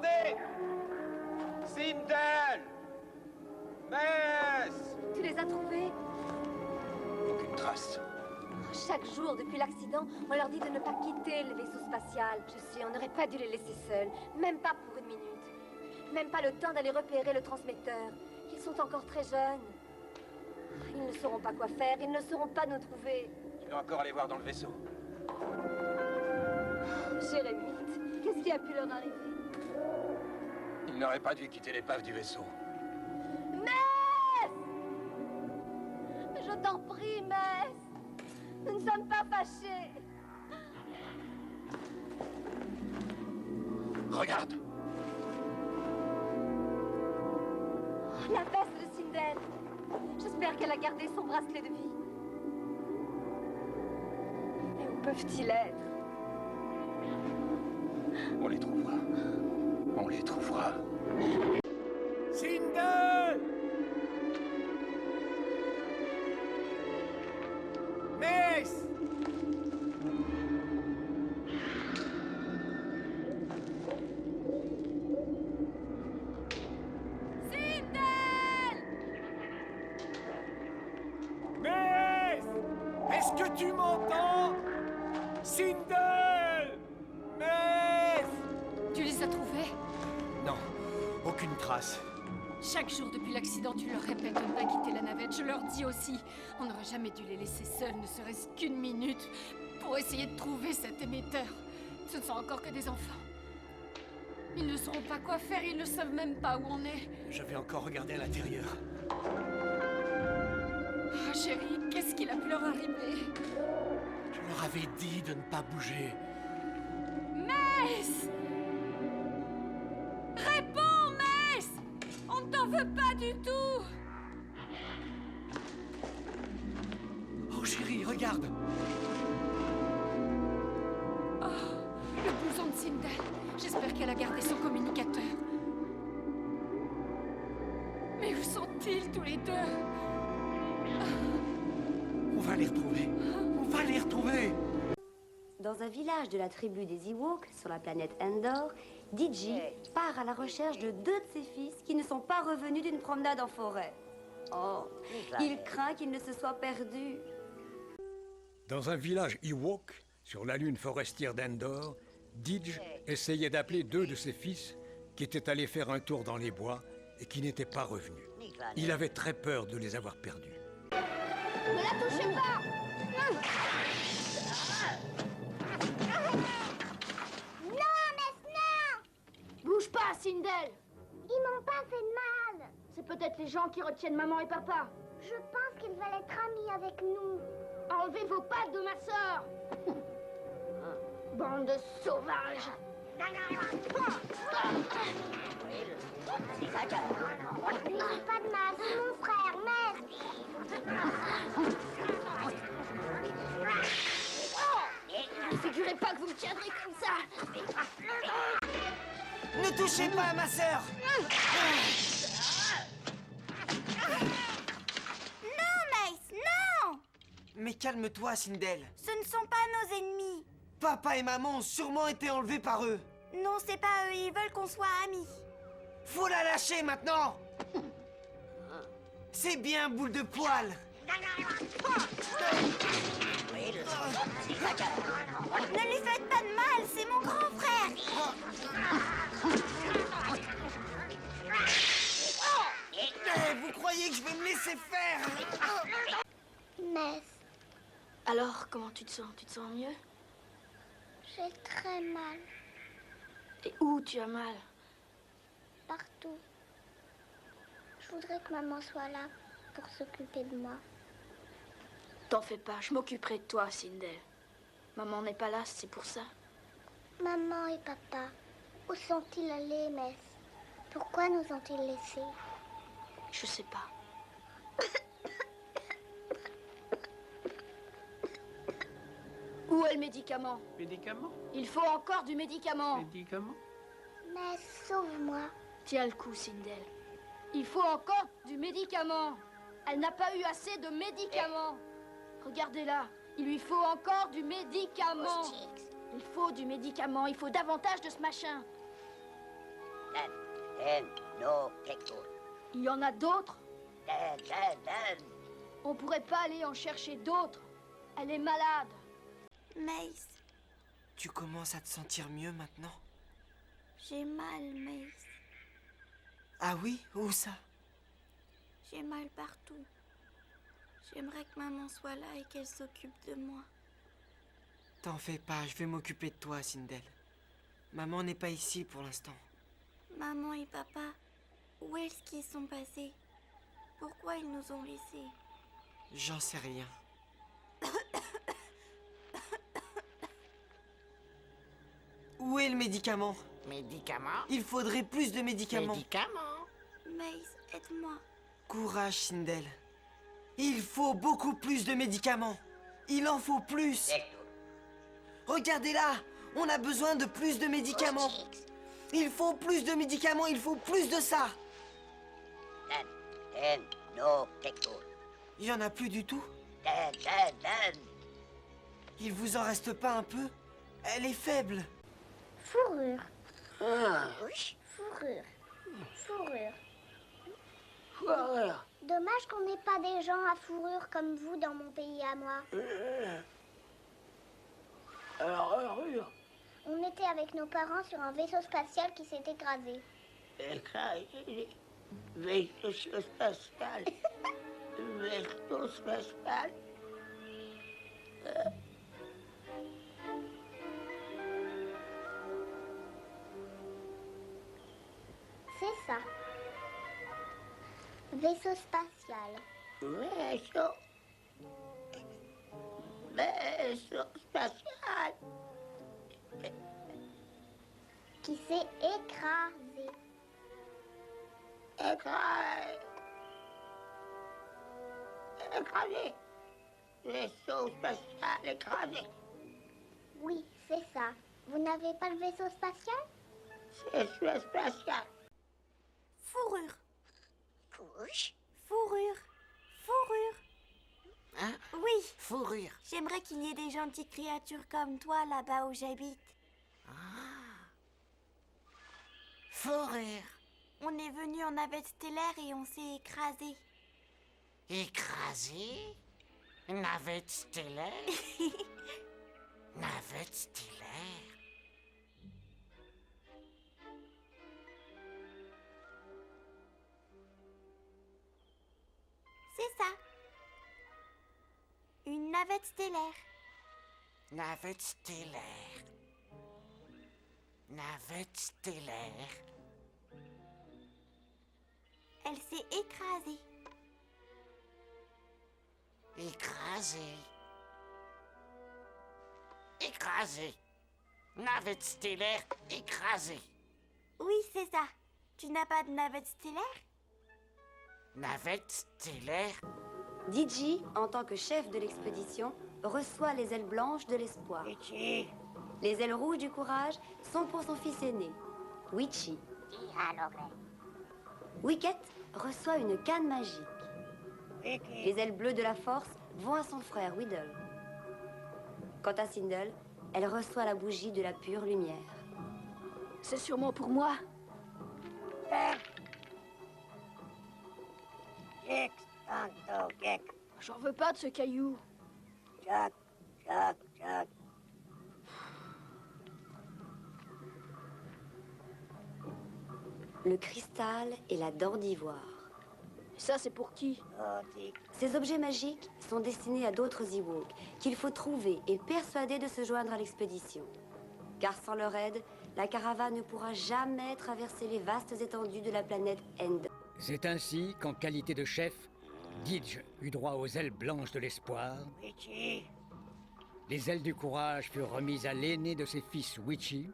Attendez! Sindel! Mess! Tu les as trouvés? Aucune trace. Chaque jour, depuis l'accident, on leur dit de ne pas quitter le vaisseau spatial. Je sais, on n'aurait pas dû les laisser seuls. Même pas pour une minute. Même pas le temps d'aller repérer le transmetteur. Ils sont encore très jeunes. Ils ne sauront pas quoi faire. Ils ne sauront pas nous trouver. Tu veux encore aller voir dans le vaisseau? Jérémie, qu'est-ce qui a pu leur arriver? Ils n'auraient pas dû quitter l'épave du vaisseau. Mess! Je t'en prie, Mess! Nous ne sommes pas fâchés. Regarde! La veste de Sindel. J'espère qu'elle a gardé son bracelet de vie. Mais où peuvent-ils être? On les trouvera. On les trouvera. Sindel! Mess! Mess! Est-ce que tu m'entends? Sindel! Mess! Tu les as trouvés? Non, aucune trace. Chaque jour depuis l'accident, tu leur répètes de ne pas quitter la navette. Je leur dis aussi. On n'aurait jamais dû les laisser seuls, ne serait-ce qu'une minute, pour essayer de trouver cet émetteur. Ce ne sont encore que des enfants. Ils ne sauront pas quoi faire, ils ne savent même pas où on est. Je vais encore regarder à l'intérieur. Oh, chérie, qu'est-ce qu'il a pu leur arriver? Je leur avais dit de ne pas bouger. Mess! Réponds, Mess! On ne t'en veut pas du tout! Oh chérie, regarde! Oh, le blouson de Sindel. J'espère qu'elle a gardé son communicateur. Mais où sont-ils tous les deux? On va les retrouver. On va les retrouver. Dans un village de la tribu des Ewoks, sur la planète Endor, Digi part à la recherche de deux de ses fils qui ne sont pas revenus d'une promenade en forêt. Oh, il craint qu'ils ne se soient perdus. Dans un village Ewok, sur la lune forestière d'Endor, Didge essayait d'appeler deux de ses fils qui étaient allés faire un tour dans les bois et qui n'étaient pas revenus. Il avait très peur de les avoir perdus. Ne la touchez pas! Non, Mess, non! Bouge pas, Sindel! Ils m'ont pas fait de mal. C'est peut-être les gens qui retiennent maman et papa. Je pense qu'ils veulent être amis avec nous. Enlevez vos pattes de ma sœur! Bande de sauvages! Ils n'ont pas de mal, c'est mon frère, Mess. Ne figurez pas que vous me tiendrez comme ça! Ne touchez pas à ma sœur! Non, Mess, non! Mais calme-toi, Sindel. Ce ne sont pas nos ennemis. Papa et maman ont sûrement été enlevés par eux. Non, c'est pas eux, ils veulent qu'on soit amis. Faut la lâcher maintenant! C'est bien, boule de poil! Ne lui faites pas de mal, c'est mon grand frère. Vous croyez que je vais me laisser faire? Mess, Alors, comment tu te sens? Tu te sens mieux? j'ai très mal Et où tu as mal? partout. Je voudrais que maman soit là pour s'occuper de moi. T'en fais pas, je m'occuperai de toi, Sindel. Maman n'est pas là, c'est pour ça. Maman et papa, où sont-ils allés, Mess? Pourquoi nous ont-ils laissés? Je sais pas. Où est le médicament? Médicament? Il faut encore du médicament. Médicament? Mess, sauve-moi. Tiens le coup, Sindel. Il faut encore du médicament. Elle n'a pas eu assez de médicaments. Regardez-la. Il lui faut encore du médicament. Il faut du médicament. Il faut davantage de ce machin. Il y en a d'autres? On pourrait pas aller en chercher d'autres? Elle est malade. Mace, Tu commences à te sentir mieux maintenant? j'ai mal, Mace. Ah oui? Où ça? J'ai mal partout. J'aimerais que maman soit là et qu'elle s'occupe de moi. T'en fais pas, je vais m'occuper de toi, Sindel. Maman n'est pas ici pour l'instant. Maman et papa, où est-ce qu'ils sont passés? Pourquoi ils nous ont laissés? J'en sais rien. Où est le médicament? Médicaments? Il faudrait plus de médicaments. Médicaments? Mace, aide-moi. Courage, Sindel. Il faut beaucoup plus de médicaments. Il en faut plus. Regardez là, on a besoin de plus de médicaments. Il faut plus de médicaments, il faut plus de ça. Il y en a plus du tout. Il vous en reste pas un peu? Elle est faible. Fourrure. Fourrure. Fourrure. Dommage qu'on n'ait pas des gens à fourrure comme vous dans mon pays à moi. On était avec nos parents sur un vaisseau spatial qui s'est écrasé. Vaisseau spatial. Vaisseau spatial. C'est ça. Vaisseau spatial. Vaisseau. Vaisseau spatial. Qui s'est écrasé. Écrasé. Écrasé. Vaisseau spatial écrasé. Oui, c'est ça. Vous n'avez pas le vaisseau spatial? Vaisseau spatial. Fourrure. Fourrure. Fourrure. Hein? Oui, Fourrure. j'aimerais qu'il y ait des gentilles créatures comme toi là-bas où j'habite. Fourrure. On est venu en navette stellaire et on s'est écrasé. Écrasé? Navette stellaire? Navette stellaire? C'est ça. Une navette stellaire. Navette stellaire. Navette stellaire. Elle s'est écrasée. Écrasé. Écrasé. Navette stellaire écrasée. Oui, c'est ça. Tu n'as pas de navette stellaire? Navette stellaire. Digi, en tant que chef de l'expédition, reçoit les ailes blanches de l'espoir. Les ailes rouges du courage sont pour son fils aîné, Witchy. Wicket reçoit une canne magique. Les ailes bleues de la force vont à son frère Whittle. Quant à Sindel, elle reçoit la bougie de la pure lumière. C'est sûrement pour moi. J'en veux pas de ce caillou. Le cristal et la dent d'ivoire. Ça, c'est pour qui? Ces objets magiques sont destinés à d'autres Ewoks qu'il faut trouver et persuader de se joindre à l'expédition. Car sans leur aide, la caravane ne pourra jamais traverser les vastes étendues de la planète End. C'est ainsi qu'en qualité de chef, Didge eut droit aux ailes blanches de l'espoir. Les ailes du courage furent remises à l'aîné de ses fils Witchy.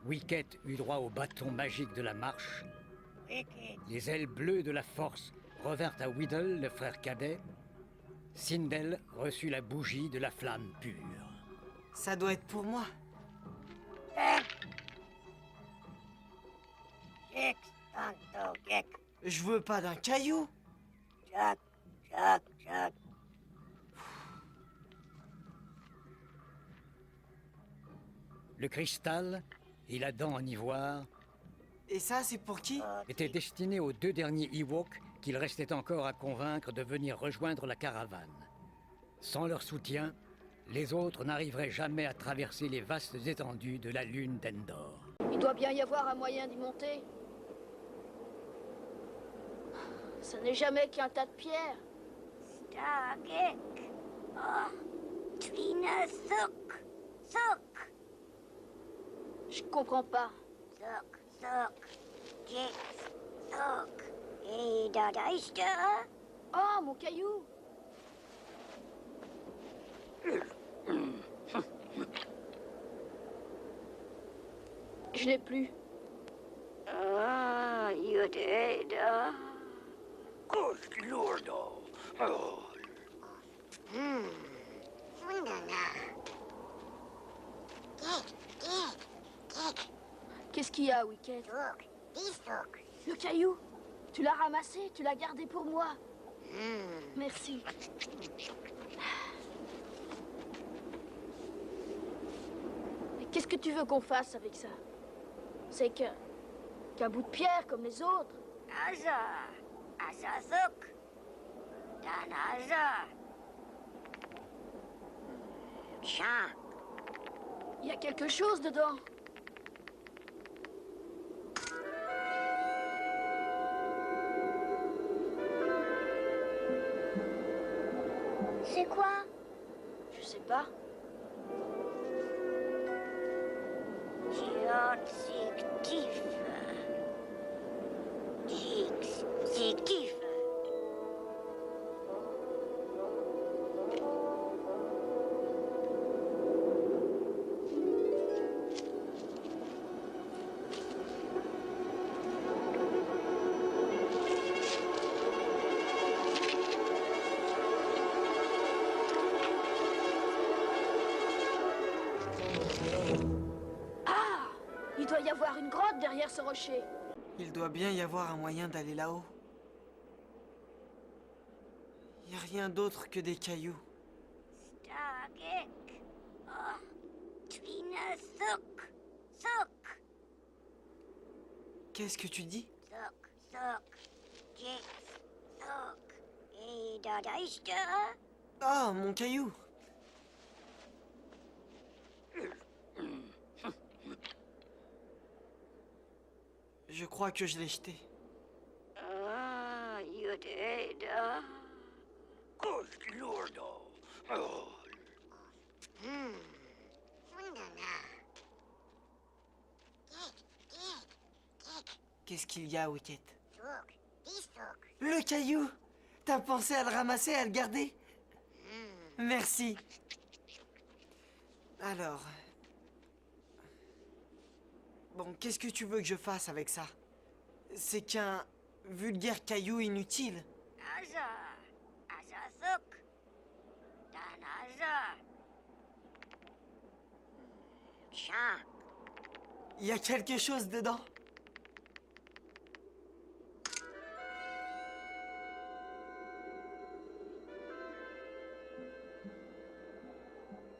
Wicket eut droit au bâton magique de la marche. Les ailes bleues de la force revinrent à Whittle, le frère cadet. Sindel reçut la bougie de la flamme pure. Ça doit être pour moi. Je veux pas d'un caillou. Le cristal et la dent en ivoire Et ça, c'est pour qui? étaient destinés aux 2 derniers Ewoks qu'il restait encore à convaincre de venir rejoindre la caravane. Sans leur soutien, les autres n'arriveraient jamais à traverser les vastes étendues de la lune d'Endor. Il doit bien y avoir un moyen d'y monter. Ce n'est jamais qu'un tas de pierres. Stargek. Oh, Twina Sok. Sok. Je comprends pas. Sok, Sok. Jix, Sok. Et Dadaïsta. Oh, mon caillou! Je l'ai plus. Ah, Yudeda. Good lord, oh. Qu'est-ce qu'il y a, Wicket? Le caillou? Tu l'as ramassé? Tu l'as gardé pour moi? Merci. Et qu'est-ce que tu veux qu'on fasse avec ça? C'est qu'un bout de pierre comme les autres. Aza. Azazok. Danaza. Chan. Il y a quelque chose dedans. C'est quoi? Je sais pas. Jixiktif. Jixiktif. Il doit y avoir une grotte derrière ce rocher. Il doit bien y avoir un moyen d'aller là-haut. Il n'y a rien d'autre que des cailloux. Stargek. Oh, Twina Sok. Sok. Qu'est-ce que tu dis? Sok, Sok. Jix, Sok. Et Dadaïsta. Oh, mon caillou! Je crois que je l'ai jeté. Ah, Yudeda. Good lord, oh. Qu'est-ce qu'il y a, Wicket? Le caillou! T'as pensé à le ramasser, à le garder? Merci. Alors... Bon, qu'est-ce que tu veux que je fasse avec ça? C'est qu'un vulgaire caillou inutile. Aza. Azazok. Danaza. Chan. Il y a quelque chose dedans.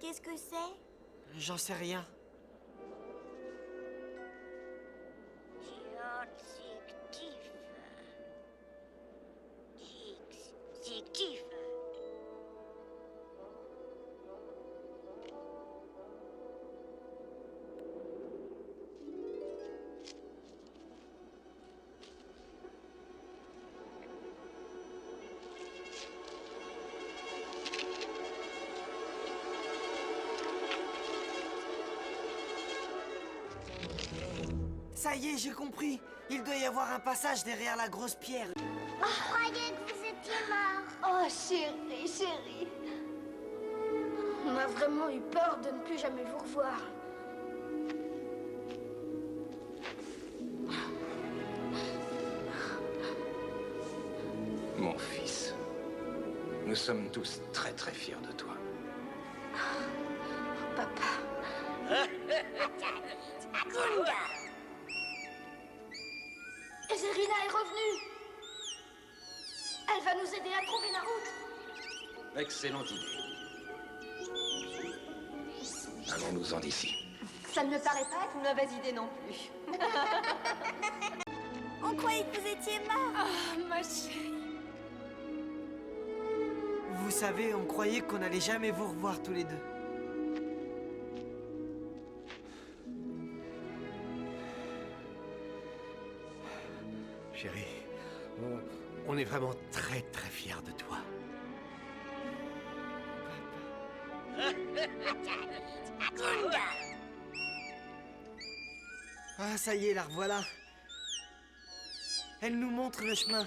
Qu'est-ce que c'est? J'en sais rien. Jixiktif. Jixiktif. Ça y est, j'ai compris. Il doit y avoir un passage derrière la grosse pierre. Je croyais que vous étiez mort. Oh, chérie, chérie. On a vraiment eu peur de ne plus jamais vous revoir. Mon fils, nous sommes tous très très fiers de toi. Papa. Gunda. Zerina est revenue. Elle va nous aider à trouver la route. Excellente idée. Allons-nous-en d'ici. Ça ne me paraît pas être une mauvaise idée non plus. On croyait que vous étiez mort. Ah, ma chérie. Vous savez, on croyait qu'on n'allait jamais vous revoir tous les deux. Chérie, on est vraiment très très fiers de toi. Ah, ça y est, la revoilà. Elle nous montre le chemin.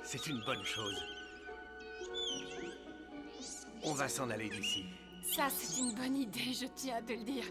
C'est une bonne chose. On va s'en aller d'ici. Ça, c'est une bonne idée, je tiens à te le dire.